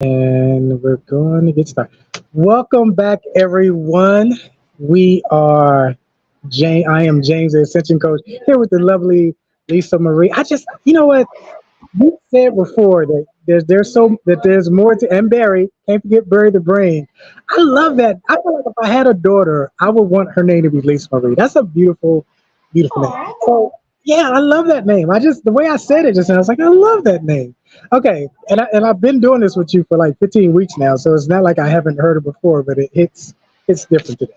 And we're going to get started. Welcome back, everyone. We are James. I am James, the Ascension Coach, here with the lovely Lisa Marie. You know what? You said before that there's more to, and Barry, can't forget Barry the Brain. I love that. I feel like if I had a daughter, I would want her name to be Lisa Marie. That's a beautiful, beautiful name. Oh, So yeah, I love that name. The way I said it just now, I was like, I love that name. Okay, I've been doing this with you for like 15 weeks now, so it's not like I haven't heard it before, but it's different today.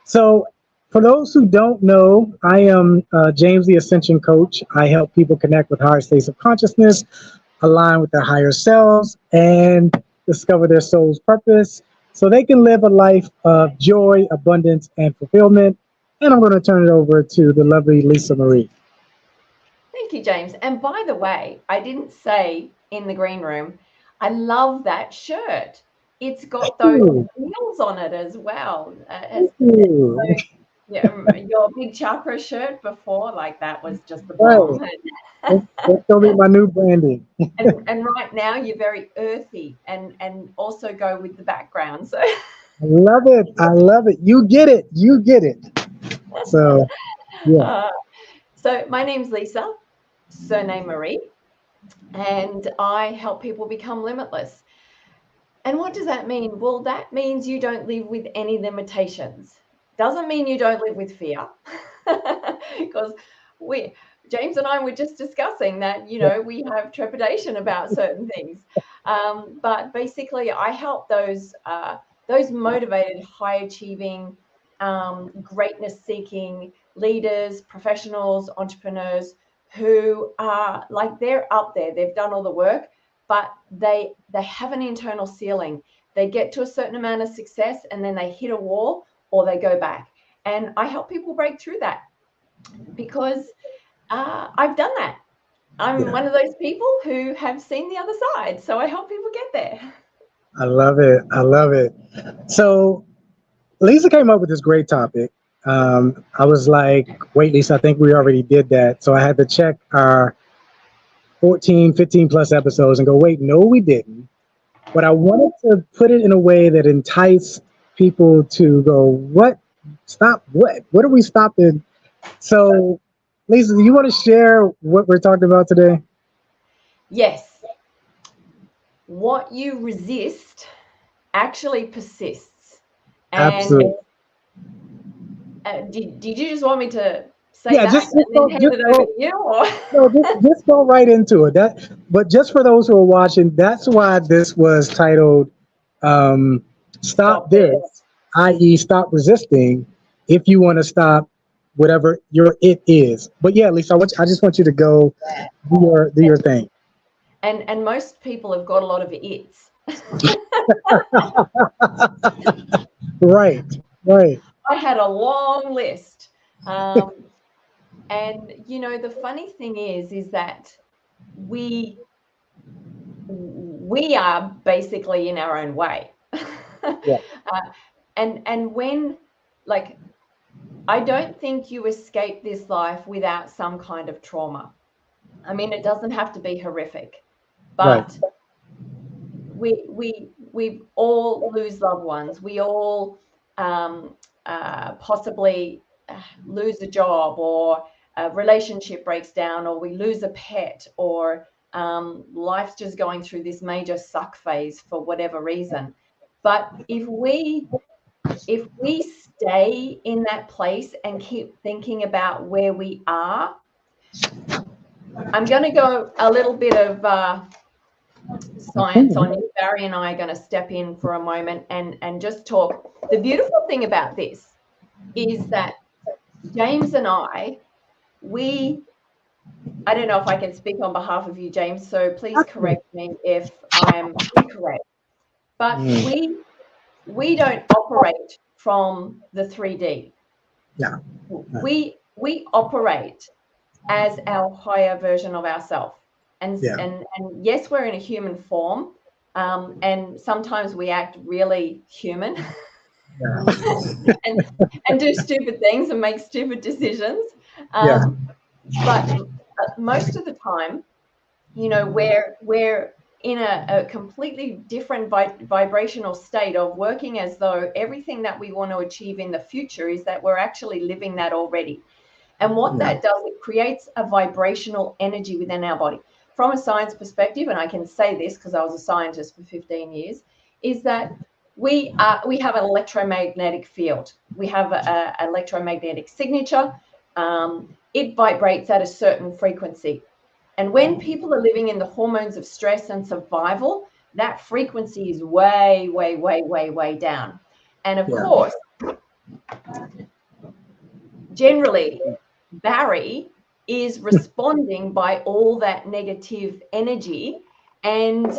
So, for those who don't know, I am James the Ascension Coach. I help people connect with higher states of consciousness, align with their higher selves, and discover their soul's purpose so they can live a life of joy, abundance, and fulfillment. And I'm going to turn it over to the lovely Lisa Marie. thank you, James. And by the way, I didn't say in the green room, I love that shirt. It's got those Ooh, wheels on it as well. ooh, Yeah, your big chakra shirt before, like that was just the right. bomb. That's going to be my new branding. And right now you're very earthy and also go with the background. So I love it. I love it. You get it. You get it. So, yeah. uh, so my name's Lisa, surname Marie, and I help people become limitless. And what does that mean? Well, that means you don't live with any limitations. Doesn't mean you don't live with fear. Because we James and I were just discussing that, we have trepidation about certain things. But basically I help those motivated, high achieving, greatness seeking leaders, professionals, entrepreneurs who are like they're up there, they've done all the work, but they have an internal ceiling. They get to a certain amount of success and then they hit a wall or they go back. And I help people break through that because I've done that. I'm Yeah. one of those people who have seen the other side. So I help people get there. I love it. I love it. So Lisa came up with this great topic. I was like, wait, Lisa, I think we already did that. So I had to check our 14, 15 plus episodes and go, wait, no, we didn't. But I wanted to put it in a way that enticed people to go, what? Stop. What? What are we stopping? So, Lisa, do you want to share what we're talking about today? Yes, what you resist actually persists. And Absolutely. did you just want me to say Yeah, that and then hand just it over go. to you? Or No, just go right into it. But just for those who are watching, that's why this was titled um, "Stop stop this? This," i.e., stop resisting. If you want to stop whatever your it is. But yeah, Lisa, I just want you to go do your thing. And most people have got a lot of its. Right, right. I had a long list. Um, and the funny thing is that we we are basically in our own way. Yeah, And when, like, I don't think you escape this life without some kind of trauma. I mean, it doesn't have to be horrific, right. but we all lose loved ones. We all possibly lose a job, or a relationship breaks down, or we lose a pet, or life's just going through this major suck phase for whatever reason. But if we stay in that place and keep thinking about where we are, I'm going to go a little bit of science on you. Barry and I are going to step in for a moment and just talk. The beautiful thing about this is that James and I don't know if I can speak on behalf of you, James, so please correct me if I'm incorrect. But Mm, we don't operate from the 3D. yeah, We operate as our higher version of ourselves. And, yeah, and, and yes, we're in a human form. And sometimes we act really human yeah, and, and do stupid things and make stupid decisions. yeah. But most of the time, we're in a completely different vibrational state of working as though everything that we want to achieve in the future is that we're actually living that already. And what that does, it creates a vibrational energy within our body. From a science perspective, and I can say this because I was a scientist for 15 years, is that we have an electromagnetic field. We have an electromagnetic signature. It vibrates at a certain frequency. And when people are living in the hormones of stress and survival, that frequency is way, way, way, way, way down. And of course, generally, Barry is responding by all that negative energy and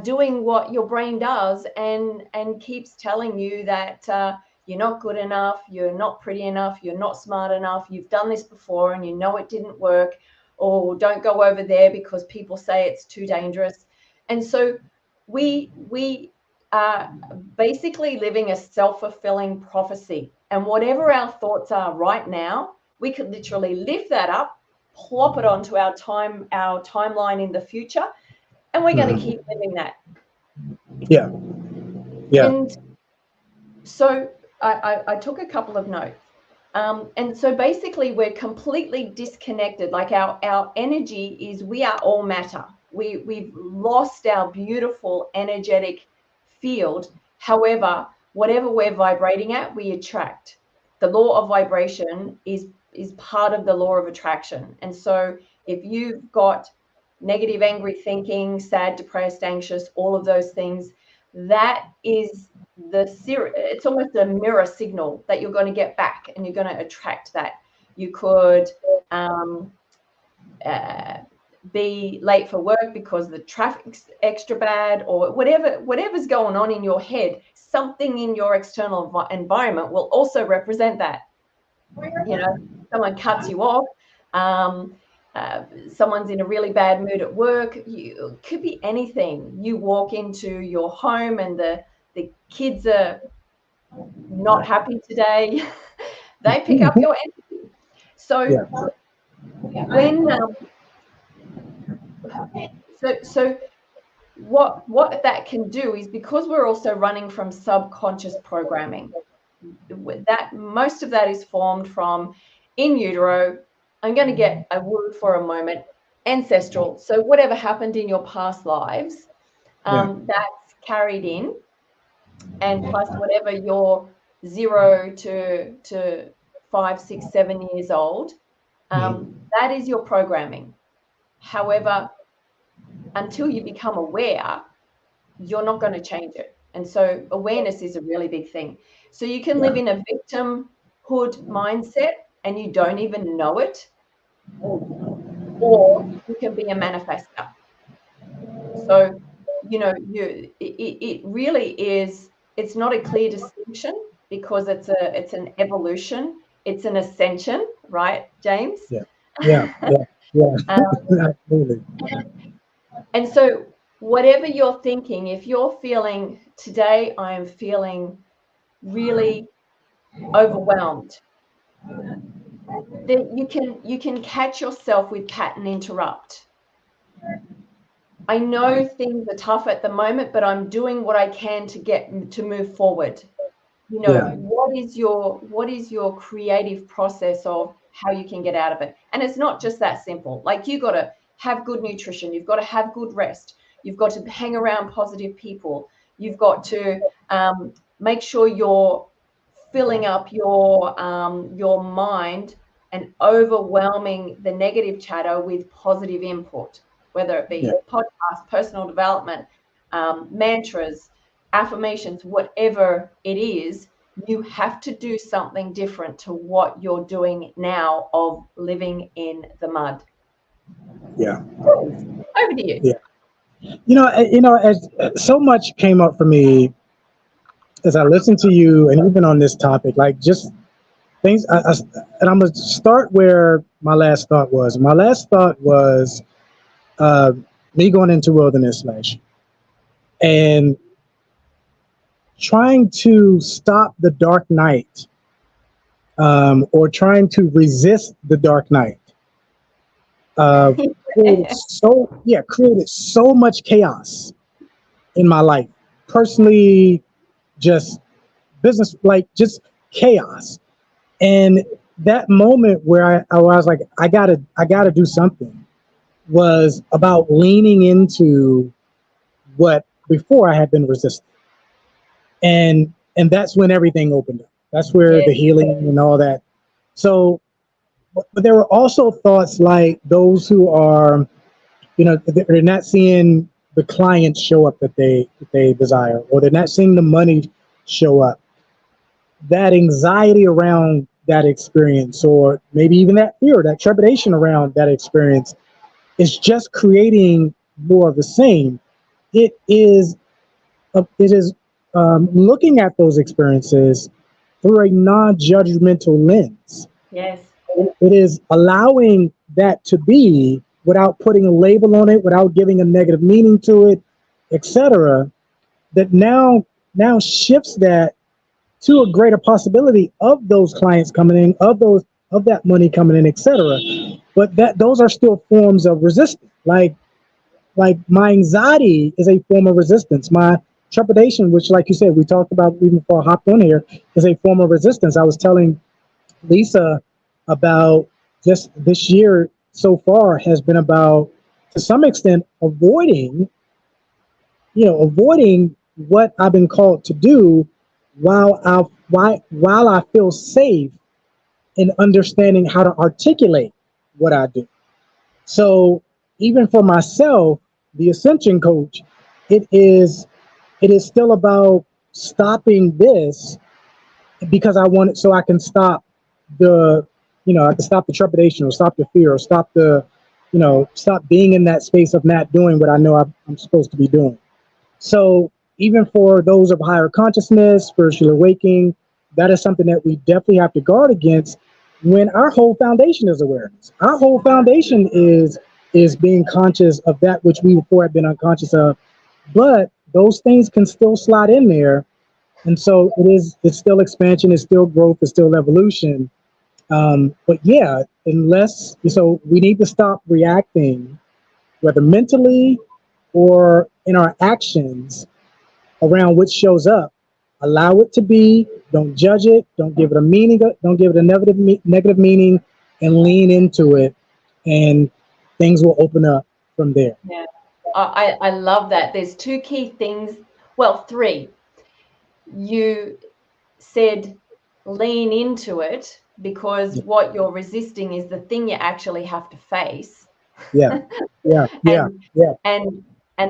doing what your brain does and keeps telling you that you're not good enough, you're not pretty enough, you're not smart enough, you've done this before and you know it didn't work, or don't go over there because people say it's too dangerous. And so we are basically living a self-fulfilling prophecy. And whatever our thoughts are right now, we could literally lift that up, plop it onto our timeline in the future, and we're going to keep living that. Yeah. And so I took a couple of notes. And so basically we're completely disconnected. Like our energy is, we are all matter. We've lost our beautiful energetic field. However, whatever we're vibrating at, we attract. The law of vibration is part of the law of attraction. And so if you've got negative, angry thinking, sad, depressed, anxious, all of those things, that is it's almost a mirror signal that you're going to get back and you're going to attract that. You could be late for work because the traffic's extra bad, or whatever's going on in your head. Something in your external environment will also represent that. You know, someone cuts you off, someone's in a really bad mood at work. It could be anything. You walk into your home and the kids are not happy today. They pick up your energy. So when so what that can do is, because we're also running from subconscious programming, that most of that is formed from in utero. I'm going to get a word for a moment, ancestral. So whatever happened in your past lives, that's carried in, and plus whatever you're 0 to 5, 6, 7 years old, that is your programming. However, until you become aware, you're not going to change it. And so awareness is a really big thing. So you can live in a victimhood mindset and you don't even know it, or you can be a manifester. So, you know, it really is, it's not a clear distinction, because it's an evolution, it's an ascension, right, James? Yeah. Absolutely. And so whatever you're thinking, if you're feeling today, I am feeling really overwhelmed, then you can catch yourself with pattern interrupt. I know things are tough at the moment, but I'm doing what I can to move forward. You know, what is your creative process of how you can get out of it? And it's not just that simple. Like, you got to have good nutrition, you've got to have good rest, you've got to hang around positive people, you've got to make sure you're filling up your mind and overwhelming the negative chatter with positive input, whether it be podcasts, personal development, mantras, affirmations, whatever it is. You have to do something different to what you're doing now of living in the mud. Over to you. You know, as so much came up for me as I listened to you, and even on this topic, like just things. And I'm gonna start where my last thought was. My last thought was me going into wilderness last year and trying to stop the dark night, or trying to resist the dark night. created so much chaos in my life, personally, just business, like just chaos. And that moment where I was like, I gotta do something, was about leaning into what before I had been resisting. And that's when everything opened up. That's where Yeah. the healing and all that. So, but there were also thoughts like those who are, they're not seeing the clients show up that they desire, or they're not seeing the money show up. That anxiety around that experience, or maybe even that fear, that trepidation around that experience, is just creating more of the same. It is looking at those experiences through a non-judgmental lens. Yes. It is allowing that to be without putting a label on it, without giving a negative meaning to it, etc. That now shifts that to a greater possibility of those clients coming in, of that money coming in, etc. But that those are still forms of resistance. Like my anxiety is a form of resistance. My trepidation, which, like you said, we talked about even before I hopped on here, is a form of resistance. I was telling Lisa about just this year so far has been about, to some extent, avoiding what I've been called to do, while I feel safe in understanding how to articulate what I do. So even for myself, the ascension coach, it is still about stopping this, because I want it, so I can stop the I can stop the trepidation, or stop the fear, or stop being in that space of not doing what I know I'm supposed to be doing. So even for those of higher consciousness, spiritual awakening, that is something that we definitely have to guard against, when our whole foundation is awareness. Our whole foundation is being conscious of that which we before had been unconscious of. But those things can still slide in there. And so it's still expansion, it's still growth, it's still evolution. But yeah, so we need to stop reacting, whether mentally or in our actions, around what shows up. Allow it to be. Don't judge it. Don't give it a meaning. Don't give it a negative meaning, and lean into it, and things will open up from there. Yeah. I love that. There's two key things. Well, three. You said lean into it, because what you're resisting is the thing you actually have to face. Yeah, yeah, yeah, yeah, and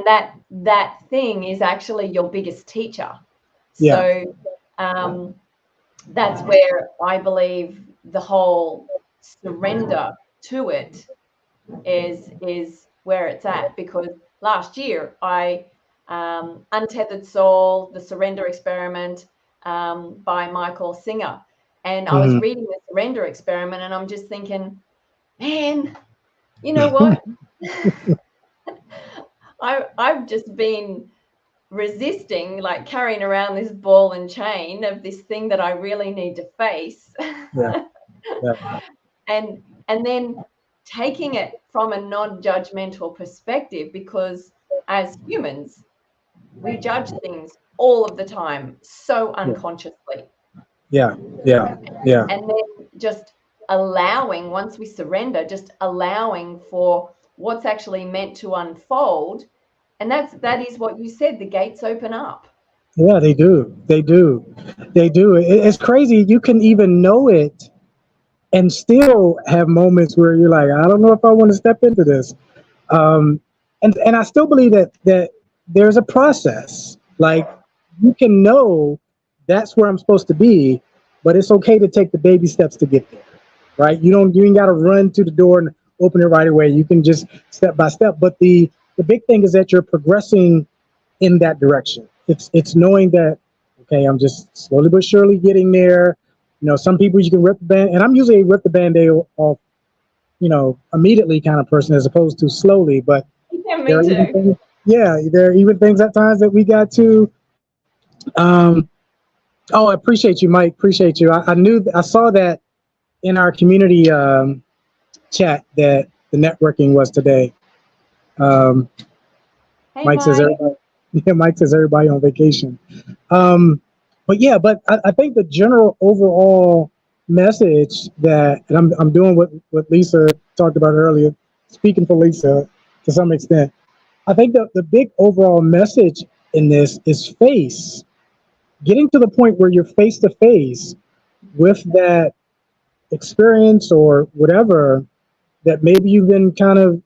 that thing is actually your biggest teacher. yeah, So that's where I believe the whole surrender to it is where it's at. Because last year I Untethered Soul, the Surrender Experiment, by Michael Singer, and I was reading the Surrender Experiment, and I'm just thinking, man, you know what? I've just been resisting, like carrying around this ball and chain of this thing that I really need to face. yeah, yeah, and then taking it from a non-judgmental perspective, because as humans, we judge things all of the time, so unconsciously. yeah, yeah, yeah, And then just allowing, once we surrender, just allowing for what's actually meant to unfold. And that is what you said, the gates open up. yeah. They do. They do. They do. It's crazy. You can even know it and still have moments where you're like, I don't know if I want to step into this. And I still believe that there's a process. Like, you can know that's where I'm supposed to be, but it's okay to take the baby steps to get there, right? You ain't got to run to the door and open it right away. You can just step by step. But the big thing is that you're progressing in that direction. It's knowing that, okay, I'm just slowly but surely getting there. Some people you can rip the band, and I'm usually a rip the band-aid off, immediately kind of person, as opposed to slowly. But Yeah, there are me even too. things, yeah, there are even things at times that we got to. Oh, I appreciate you, Mike. Appreciate you. I saw that in our community chat that the networking was today. Um, Hey, Mike says Mike. everybody. Yeah, Mike says everybody on vacation. But yeah, but I think the general overall message that, and I'm doing what Lisa talked about earlier, speaking for Lisa to some extent. I think the big overall message in this is face, getting to the point where you're face to face with that experience or whatever that maybe you've been kind of,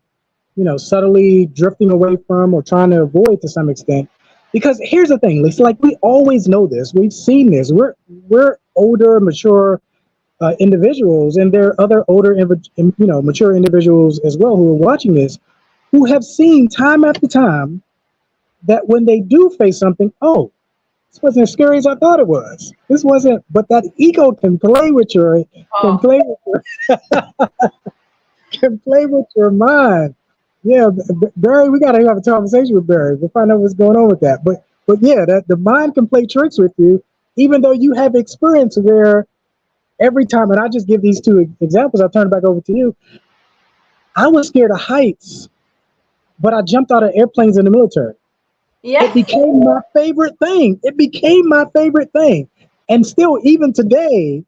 subtly drifting away from or trying to avoid to some extent. Because here's the thing, Lisa, like we always know this, we've seen this. We're older, mature individuals, and there are other older, mature individuals as well who are watching this, who have seen time after time that when they do face something, oh, this wasn't as scary as I thought it was. This wasn't, but that ego can play with your, can Oh, play with your, can play with your mind. Yeah, Barry, we gotta have a conversation with Barry. We'll find out what's going on with that. But yeah, that the mind can play tricks with you, even though you have experience where every time, and I just give these two examples, I'll turn it back over to you. I was scared of heights, but I jumped out of airplanes in the military. It yeah. became my favorite thing. It became my favorite thing. And still, even today,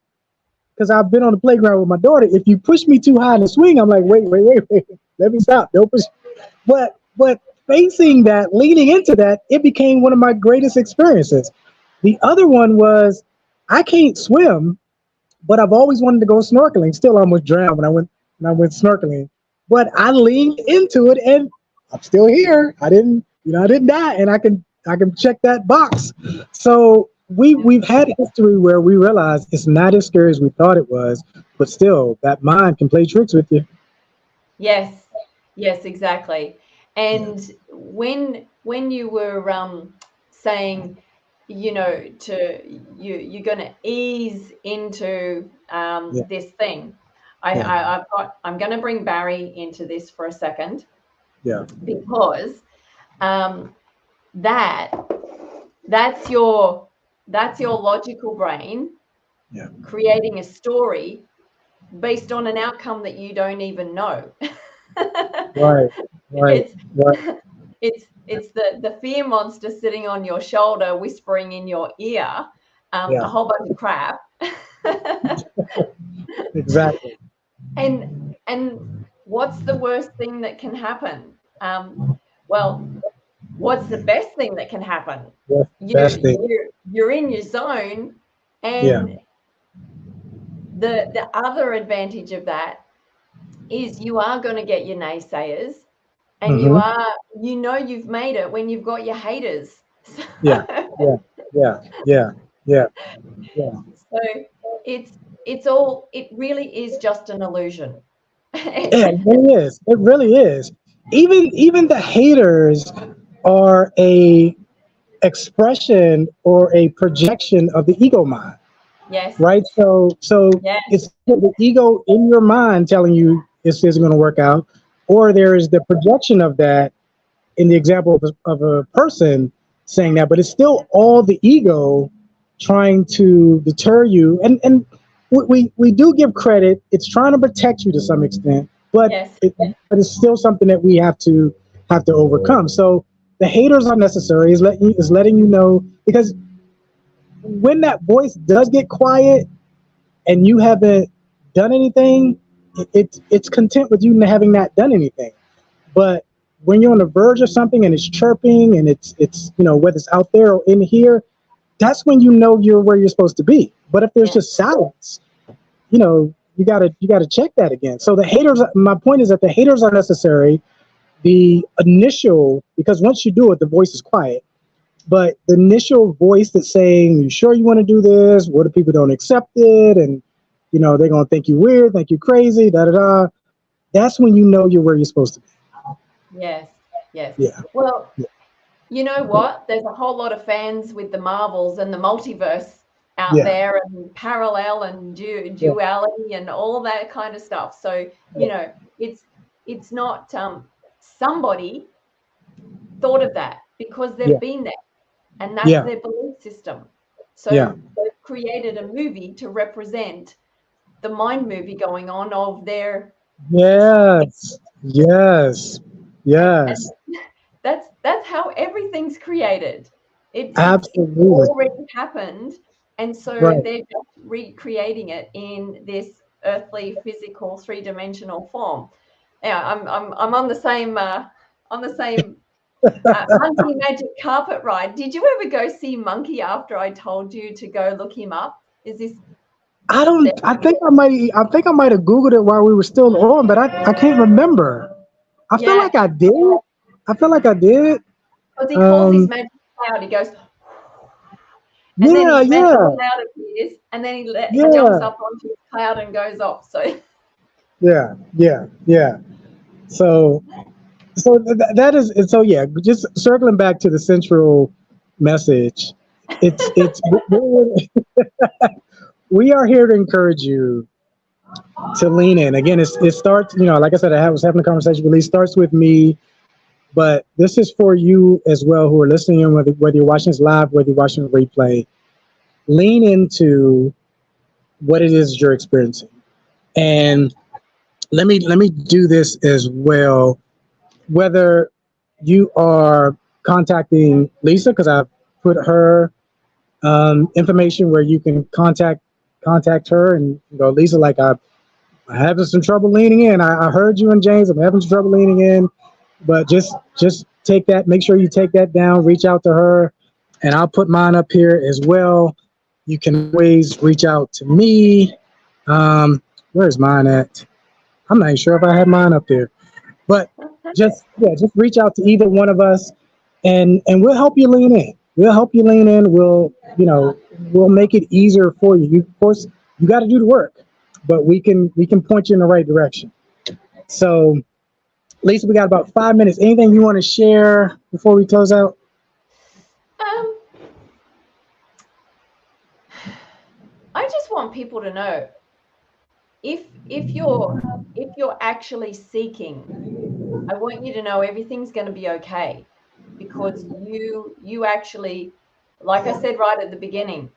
because I've been on the playground with my daughter, if you push me too high in the swing, I'm like, wait, let me stop. Don't push. But facing that, leaning into that, it became one of my greatest experiences. The other one was I can't swim, but I've always wanted to go snorkeling. Still almost drowned when I went snorkeling. But I leaned into it and I'm still here. I didn't die, and I can check that box. So we've had history where we realize it's not as scary as we thought it was, but still that mind can play tricks with you. Yes, yes, exactly. Yeah. And when you were saying, you're going to ease into Yeah. this thing, Yeah. I'm going to bring Barry into this for a second Yeah. because um, that that's your logical brain Yeah. creating a story based on an outcome that you don't even know. Right. Right. it's Right. it's the fear monster sitting on your shoulder whispering in your ear a Yeah. whole bunch of crap. Exactly. And what's the worst thing that can happen? Well, what's the best thing that can happen? That's the you best thing. you're in your zone. Yeah. And the other advantage of that is you are going to get your naysayers, and Mm-hmm. you've made it when you've got your haters. Yeah. Yeah. Yeah. Yeah. Yeah. Yeah. So it's it really is just an illusion. Yeah, it really is. It really is. Even the haters are a expression or a projection of the ego mind, Yes, right? So yes, it's the ego in your mind telling you this isn't going to work out, or there is the projection of that in the example of a person saying that, but it's still all the ego trying to deter you. And we do give credit. It's trying to protect you to some extent, but yes, but it's still something that we have to overcome. So the haters are necessary. Is letting you know, because when that voice does get quiet and you haven't done anything, it's content with you having not done anything. But when you're on the verge of something and it's chirping and it's whether it's out there or in here, that's when you know you're where you're supposed to be. But if there's yes, just silence, you gotta check that again. So the haters, my point is that the haters are necessary. The initial, because once you do it, the voice is quiet. But the initial voice that's saying, "You sure you want to do this? What if people don't accept it? And they're gonna think you weird, think you crazy, da da da." That's when you know you're where you're supposed to be. yes, yes. Yeah. Well, you know what? There's a whole lot of fans with the Marvels and the multiverse out Yeah. there, and parallel and Yeah. duality and all that kind of stuff. So, it's not somebody thought of that because they've Yeah. been there, and that's Yeah. their belief system. Yeah. So they've created a movie to represent the mind movie going on of their experience. Yes. Yes. Yes. That's how everything's created. It's Absolutely. already happened, and so Right. they're just recreating it in this earthly, physical, three-dimensional form. Yeah, I'm on the same Monkey Magic Carpet Ride. Did you ever go see Monkey after I told you to go look him up? Is this I don't. I think I might. I think I might have Googled it while we were still on, but I can't remember. I feel yeah? like I did. I feel like I did. Because he calls his Um. magic cloud. He goes, and then Yeah. his magic Yeah. cloud appears, and then he jumps Yeah. up onto his cloud and goes off. So Yeah. Yeah. Yeah. So. So that is. So yeah. Just circling back to the central message. It's we are here to encourage you to lean in. Again, it starts. Like I said, was having a conversation with Lee. Starts with me. But this is for you as well who are listening in, whether you're watching this live, whether you're watching the replay. Lean into what it is you're experiencing. And let me do this as well. Whether you are contacting Lisa, because I've put her information where you can contact her and go, Lisa, like I'm having some trouble leaning in. I heard you and James. I'm having some trouble leaning in. But just take that, make sure you take that down, reach out to her, and I'll put mine up here as well. You can always reach out to me. Where's mine at? I'm not even sure if I have mine up there. But just reach out to either one of us, and we'll help you lean in. We'll help you lean in. We'll make it easier for you. Of course, you got to do the work, but we can point you in the right direction. So Lisa, we got about 5 minutes. Anything you want to share before we close out? um, I just want people to know if you're actually seeking, I want you to know everything's going to be okay, because you actually, like I said right at the beginning,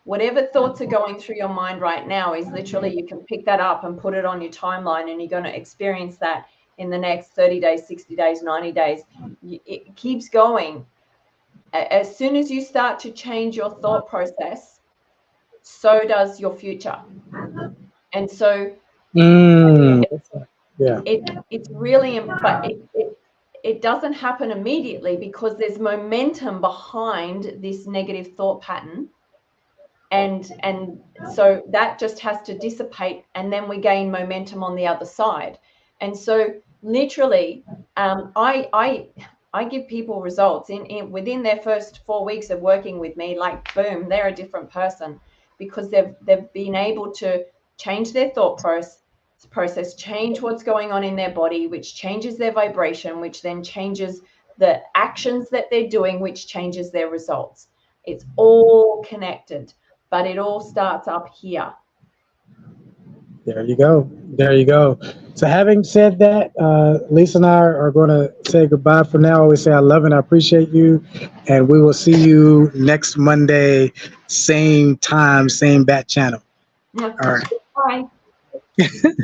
whatever thoughts are going through your mind right now is literally, you can pick that up and put it on your timeline, and you're going to experience that in the next 30 days, 60 days, 90 days. It keeps going. As soon as you start to change your thought process, so does your future. And so Yeah. it's really, but it doesn't happen immediately, because there's momentum behind this negative thought pattern. And so that just has to dissipate, and then we gain momentum on the other side. And so literally, I give people results in within their first 4 weeks of working with me, like boom, they're a different person, because they've been able to change their thought process, change what's going on in their body, which changes their vibration, which then changes the actions that they're doing, which changes their results. It's all connected, but it all starts up here. There you go. There you go. So having said that, Lisa and I are going to say goodbye for now. I always say I love and I appreciate you. And we will see you next Monday, same time, same bat channel. Yeah. All right. Bye.